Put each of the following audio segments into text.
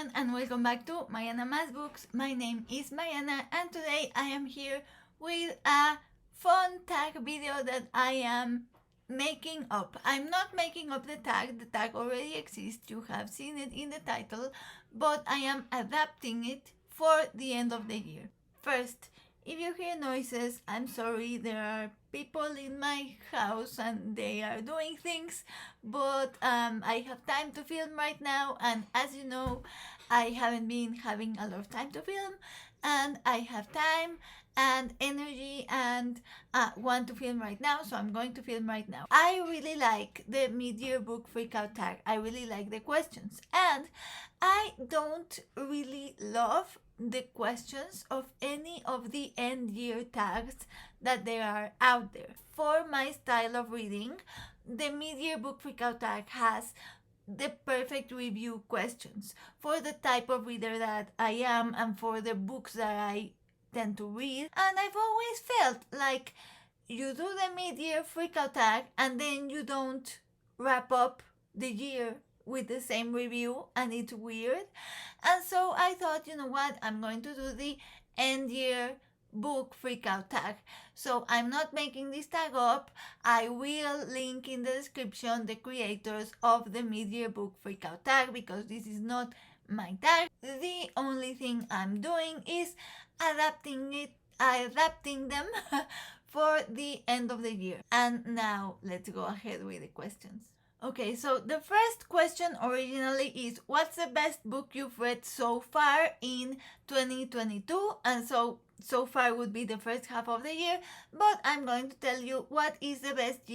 everyone, and welcome back to Mariana Mas Books. My name is Mariana, and today I am here with a fun tag video that I am making up. I'm not making up the tag already exists, you have seen it in the title, but I am adapting it for the end of the year. First, if you hear noises, I'm sorry, there are people in my house and they are doing things, but I have time to film right now, and as you know, I haven't been having a lot of time to film, and I have time and energy and want to film right now, so I'm going to film right now. I really like the mid-year book freakout tag. I really like the questions, and I don't really love the questions of any of the end year tags that there are out there. For my style of reading, the mid-year book freakout tag has the perfect review questions for the type of reader that I am and for the books that I tend to read. And I've always felt like you do the mid-year freakout tag and then you don't wrap up the year with the same review, and it's weird. And so I thought, you know what, I'm going to do the end year book freakout tag. So I'm not making this tag up. I will link in the description the creators of the mid-year book freakout tag, because this is not my tag. The only thing I'm doing is adapting them for the end of the year. And now let's go ahead with the questions. Okay, so the first question originally is, what's the best book you've read so far in 2022? And so far would be the first half of the year, but I'm going to tell you what is the best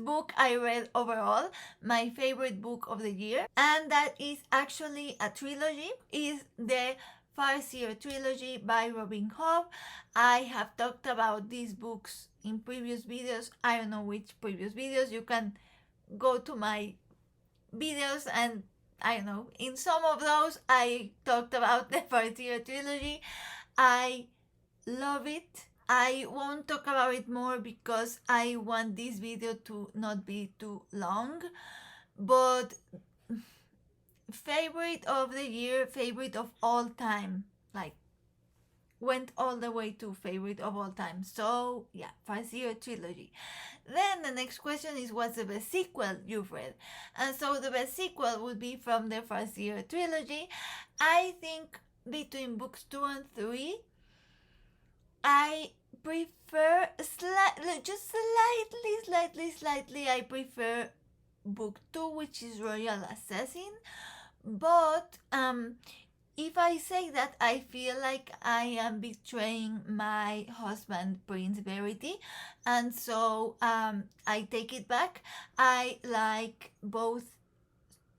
book I read overall, my favorite book of the year, and that is actually a trilogy, is the Farseer trilogy by Robin Hobb. I have talked about these books in previous videos. I don't know which previous videos. You can go to my videos, and I don't know, in some of those I talked about the Farseer trilogy. I love it. I won't talk about it more because I want this video to not be too long, but favorite of the year, favorite of all time, like went all the way to favorite of all time. So yeah, Farseer trilogy. Then the next question is, what's the best sequel you've read? And so the best sequel would be from the Farseer trilogy. I think between books 2 and 3, I prefer slightly I prefer book 2, which is Royal Assassin. But if I say that, I feel like I am betraying my husband, Prince Verity, and so I take it back. I like both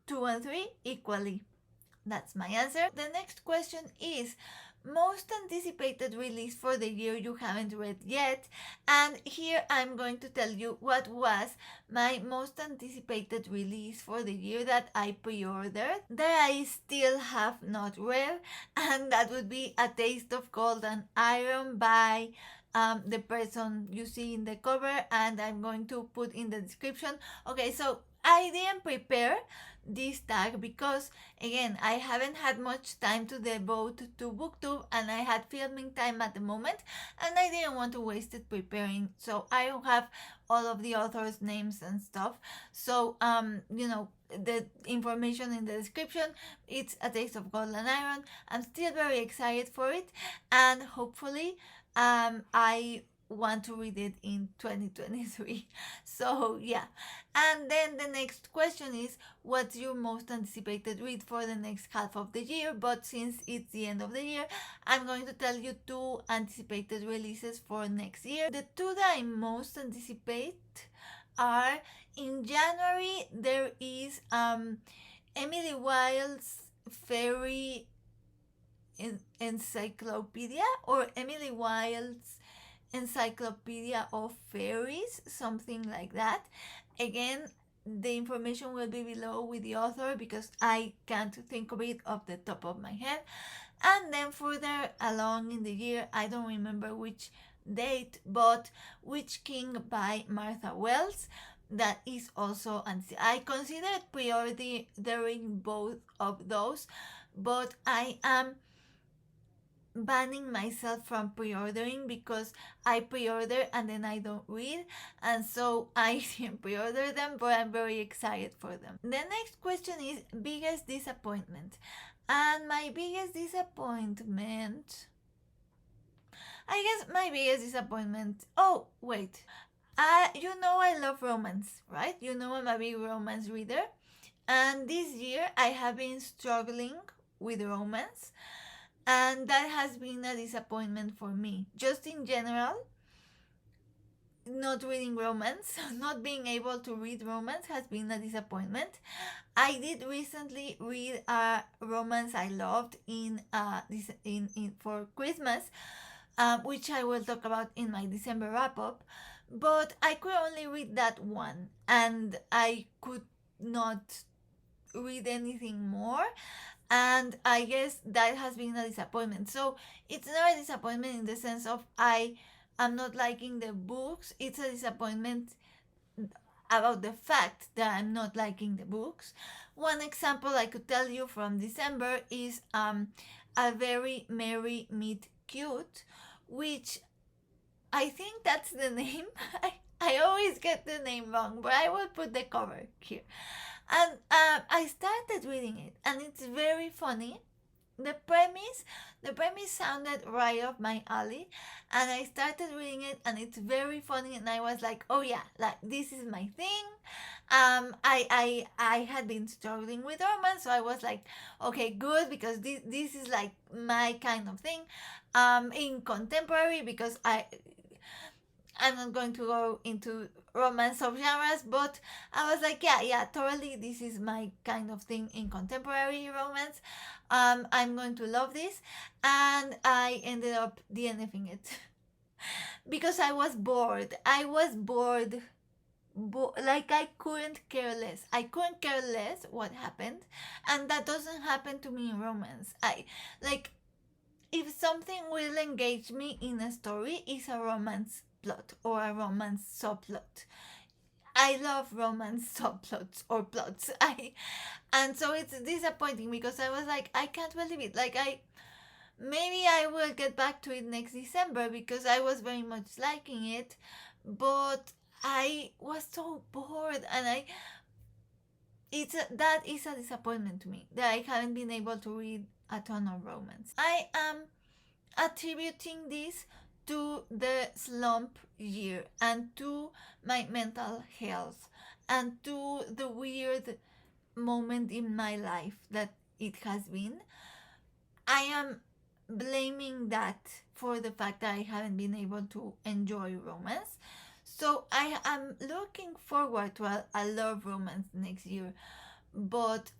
2 and 3 equally. That's my answer. The next question is, most anticipated release for the year you haven't read yet. And here I'm going to tell you what was my most anticipated release for the year that I pre-ordered, that I still have not read, and that would be A Taste of Gold and Iron by the person you see in the cover, and I'm going to put in the description. Okay, so I didn't prepare this tag because, again, I haven't had much time to devote to booktube, and I had filming time at the moment, and I didn't want to waste it preparing, so I don't have all of the authors' names and stuff. So you know, the information in the description, it's A Taste of Gold and Iron. I'm still very excited for it, and hopefully I want to read it in 2023. So yeah. And then the next question is, what's your most anticipated read for the next half of the year? But since it's the end of the year, I'm going to tell you 2 anticipated releases for next year. The 2 that I most anticipate are, in January there is Emily Wilde's Fairy Encyclopedia, or Emily Wilde's Encyclopedia of Fairies, something like that. Again, the information will be below with the author because I can't think of it off the top of my head. And then further along in the year, I don't remember which date, but Witch King by Martha Wells. that is also I considered pre-ordering both of those, but I am banning myself from pre-ordering because I pre-order and then I don't read, and so I didn't pre-order them, but I'm very excited for them. The next question is biggest disappointment. And my biggest disappointment, I guess my biggest disappointment, oh wait, you know I love romance, right? You know I'm a big romance reader, and this year I have been struggling with romance, and that has been a disappointment for me. Just in general, not reading romance, not being able to read romance has been a disappointment. I did recently read a romance I loved in for Christmas, which I will talk about in my December wrap up. But I could only read that one, and I could not read anything more, and I guess that has been a disappointment. So it's not a disappointment in the sense of I am not liking the books. It's a disappointment about the fact that I'm not liking the books. One example I could tell you from December is a very merry meet cute, which I think that's the name. I always get the name wrong, but I will put the cover here. And I started reading it, and it's very funny. The premise, the premise sounded right up my alley, and I started reading it, and it's very funny. And I was like, oh yeah, like this is my thing. I had been struggling with romance, so I was like, okay, good, because this is like my kind of thing. In contemporary, because I'm not going to go into romance subgenres, but I was like, yeah, totally, this is my kind of thing in contemporary romance. I'm going to love this, and I ended up DNFing it because I was bored. Like I couldn't care less. I couldn't care less what happened, and that doesn't happen to me in romance. I like if something will engage me in a story is a romance plot or a romance subplot. I love romance subplots or plots. And so it's disappointing because I was like, I can't believe it. Like maybe I will get back to it next December because I was very much liking it, but I was so bored, and that is a disappointment to me that I haven't been able to read a ton of romance. I am attributing this to the slump year and to my mental health and to the weird moment in my life that it has been. I am blaming that for the fact that I haven't been able to enjoy romance. So I am looking forward to a love romance next year. But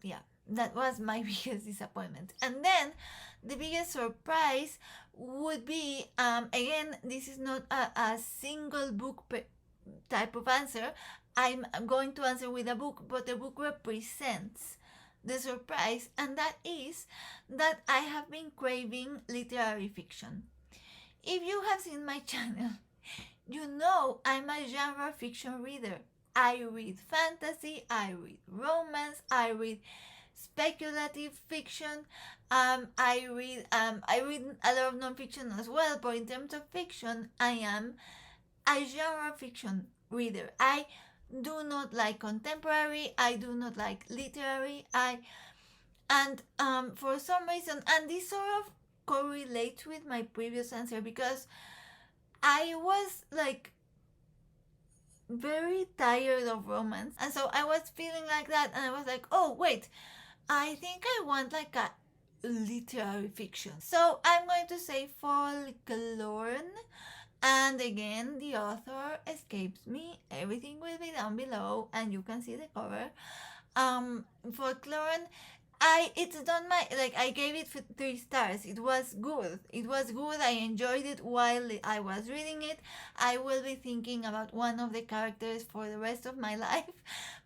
yeah, that was my biggest disappointment. And then the biggest surprise would be again, this is not a single book type of answer. I'm going to answer with a book, but the book represents the surprise, and that is that I have been craving literary fiction. If you have seen my channel, you know I'm a genre fiction reader. I read fantasy, I read romance, I read speculative fiction. I read a lot of nonfiction as well, but in terms of fiction, I am a genre fiction reader. I do not like contemporary. I do not like literary. For some reason, and this sort of correlates with my previous answer because I was like very tired of romance, and so I was feeling like that, and I was like, oh wait, I think I want like a literary fiction. So I'm going to say folklore, and again the author escapes me. Everything will be down below and you can see the cover. Folklore, it's done my, like, I gave it 3 stars. It was good. I enjoyed it while I was reading it. I will be thinking about one of the characters for the rest of my life,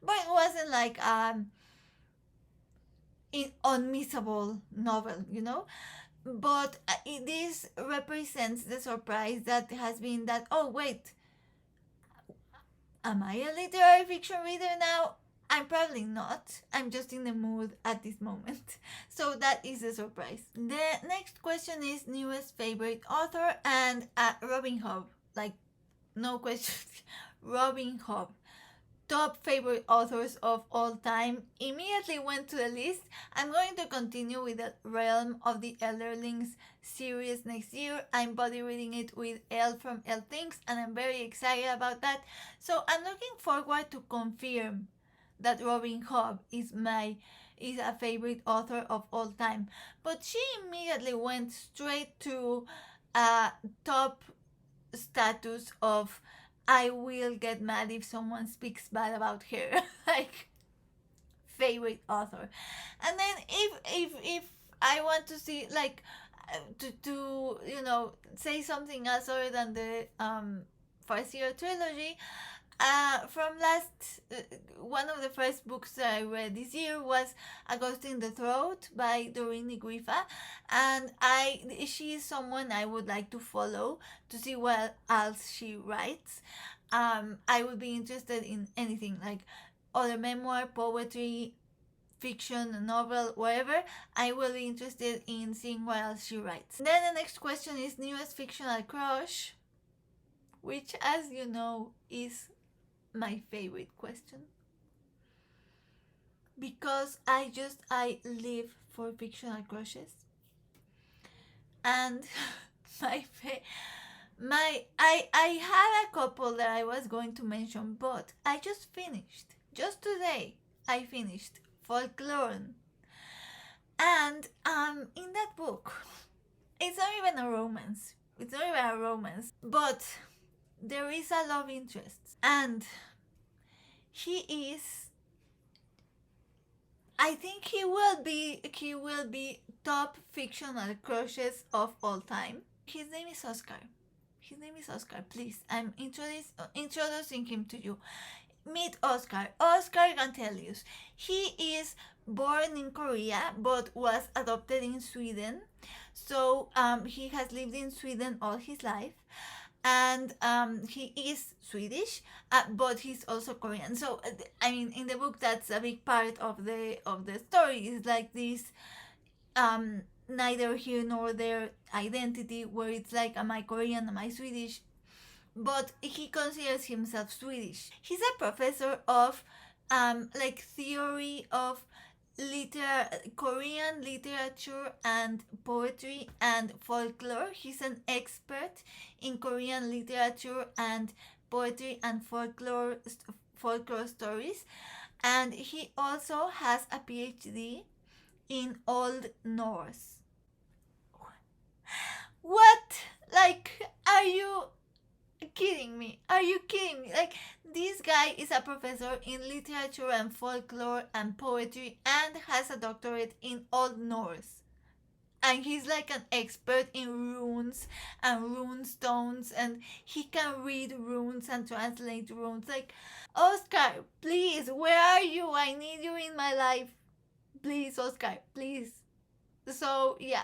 but it wasn't like an unmissable novel, you know. But this represents the surprise that has been that, oh wait, Am I a literary fiction reader now? I'm probably not. I'm just in the mood at this moment. So that is a surprise. The next question is newest favorite author, and Robin Hobb. Like, no question. Robin Hobb. Top favorite authors of all time immediately went to the list. I'm going to continue with the Realm of the Elderlings series next year. I'm body reading it with Elle from Elle Thinks, and I'm very excited about that. So I'm looking forward to confirm that Robin Hobb is a favorite author of all time. But she immediately went straight to top status of I will get mad if someone speaks bad about her. Like, favorite author. And then if I want to see, like, to say something else other than the Farseer trilogy, from one of the first books that I read this year was A Ghost in the Throat by Doreen Grifa, and she is someone I would like to follow to see what else she writes. I would be interested in anything, like other memoir, poetry, fiction, a novel, whatever. I will be interested in seeing what else she writes. Then the next question is newest fictional crush, which, as you know, is my favorite question, because I live for fictional crushes. And I had a couple that I was going to mention, but I just today I finished Folklore. And in that book, it's not even a romance, but there is a love interest, and I think he will be top fictional crushes of all time. His name is Oscar. Please, I'm introducing him to you. Meet Oscar Gantelius. He is born in Korea but was adopted in Sweden. So he has lived in Sweden all his life, and he is Swedish, but he's also Korean. So I mean, in the book, that's a big part of the story. It's like this neither here nor there identity, where it's like, am I Korean, am I Swedish? But he considers himself Swedish. He's a professor of like theory of Korean literature and poetry and folklore. He's an expert in Korean literature and poetry and folklore stories, and he also has a PhD in Old Norse. What? Like, are you kidding me? Like, this guy is a professor in literature and folklore and poetry and has a doctorate in Old Norse. And he's like an expert in runes and rune stones, and he can read runes and translate runes. Like, Oscar, please, where are you? I need you in my life. Please, Oscar, please. So, yeah,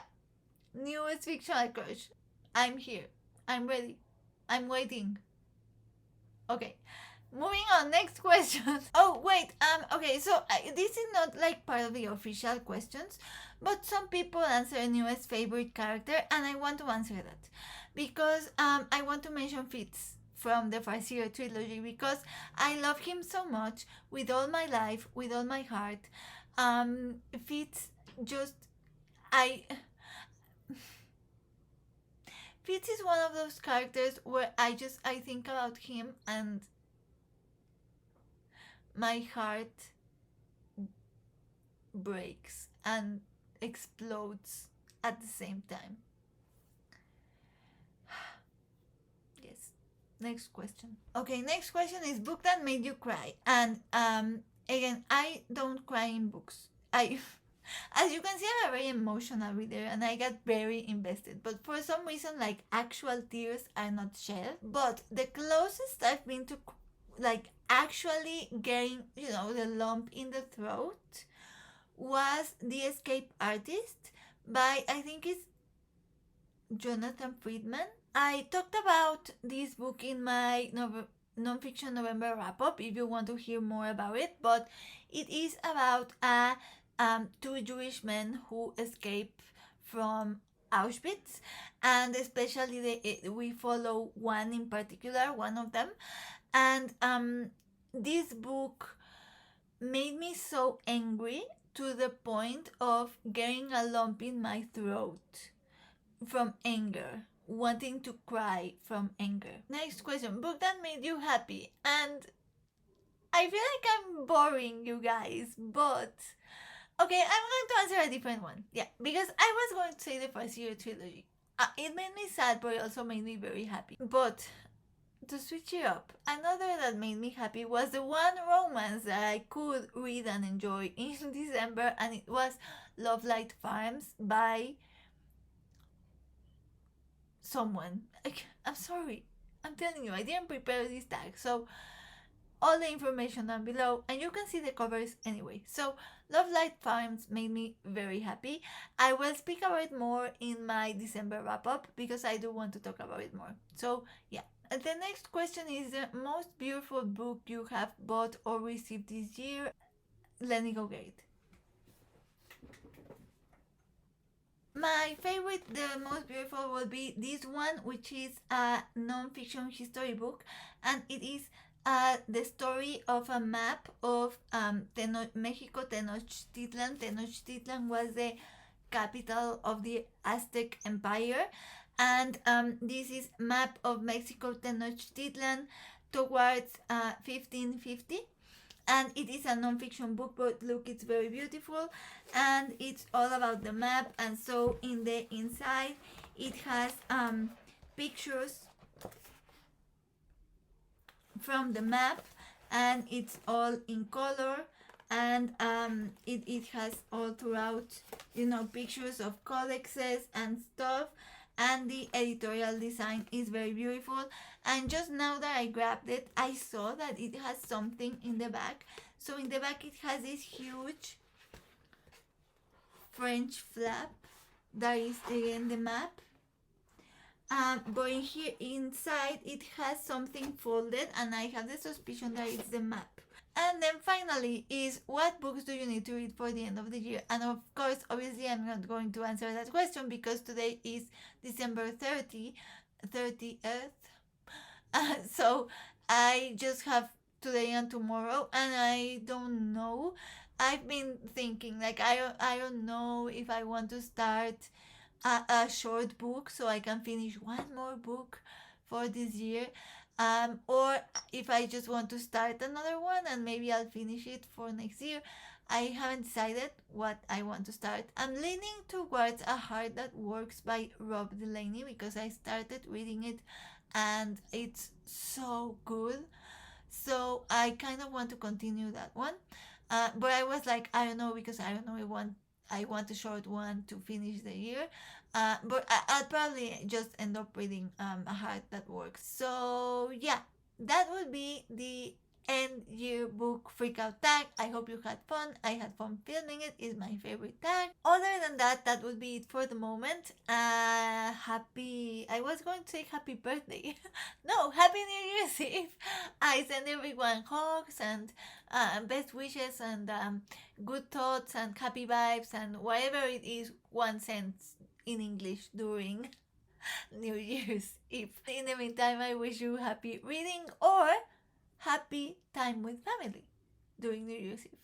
newest fictional crush. I'm here. I'm ready. I'm waiting. Okay, moving on. Next question. Oh wait. Okay. So this is not like part of the official questions, but some people answer newest favorite character, and I want to answer that because I want to mention Fitz from the Farseer trilogy, because I love him so much with all my life, with all my heart. Fitz just Fitz is one of those characters where I think about him and my heart breaks and explodes at the same time. Yes. Next question. Okay, next question is book that made you cry. And again, I don't cry in books. As you can see, I'm a very emotional reader and I get very invested, but for some reason, like, actual tears are not shed. But the closest I've been to like actually getting, the lump in the throat was The Escape Artist by, I think it's Jonathan Friedman. I talked about this book in my nonfiction November wrap-up if you want to hear more about it, but it is about two Jewish men who escape from Auschwitz, and especially we follow one in particular, one of them, and this book made me so angry to the point of getting a lump in my throat from anger, wanting to cry from anger. Next question, book that made you happy. And I feel like I'm boring you guys, but okay, I'm going to answer a different one. Yeah, because I was going to say the First Year trilogy. It made me sad, but it also made me very happy. But to switch it up, another that made me happy was the one romance that I could read and enjoy in December, and it was Love Light Farms by someone. I'm sorry. I'm telling you, I didn't prepare this tag. So all the information down below, and you can see the covers anyway. So Love Light Farms made me very happy. I will speak about it more in my December wrap-up because I do want to talk about it more. So yeah. The next question is the most beautiful book you have bought or received this year. Let me go get it. My favorite, the most beautiful, will be this one, which is a non-fiction history book, and it is the story of a map of Mexico, Tenochtitlan. Tenochtitlan was the capital of the Aztec Empire, and this is map of Mexico, Tenochtitlan towards 1550. And it is a non-fiction book, but look, it's very beautiful, and it's all about the map. And so in the inside it has pictures from the map, and it's all in color, and it has all throughout, you know, pictures of codexes and stuff, and the editorial design is very beautiful. And just now that I grabbed it, I saw that it has something in the back. So in the back it has this huge French flap that is again the map, but in here inside it has something folded, and I have the suspicion that it's the map. And then finally is, what books do you need to read for the end of the year? And of course, obviously I'm not going to answer that question because today is December 30th. So I just have today and tomorrow, and I don't know. I've been thinking, like, I don't know if I want to start a short book so I can finish one more book for this year, or if I just want to start another one and maybe I'll finish it for next year. I haven't decided what I want to start. I'm leaning towards A Heart That Works by Rob Delaney because I started reading it and it's so good. So I kind of want to continue that one. But I was like, I don't know, because I don't know, I want a short one to finish the year. But I'll probably just end up reading A Heart That Works. So yeah, that would be the end year book freakout tag. I hope you had fun. I had fun filming it. It's my favorite tag. Other than that, that would be it for the moment. I was going to say happy birthday. No, happy New Year's Eve. I send everyone hugs and best wishes and good thoughts and happy vibes and whatever it is one sends in English during New Year's Eve. In the meantime, I wish you happy reading or happy time with family during New Year's Eve.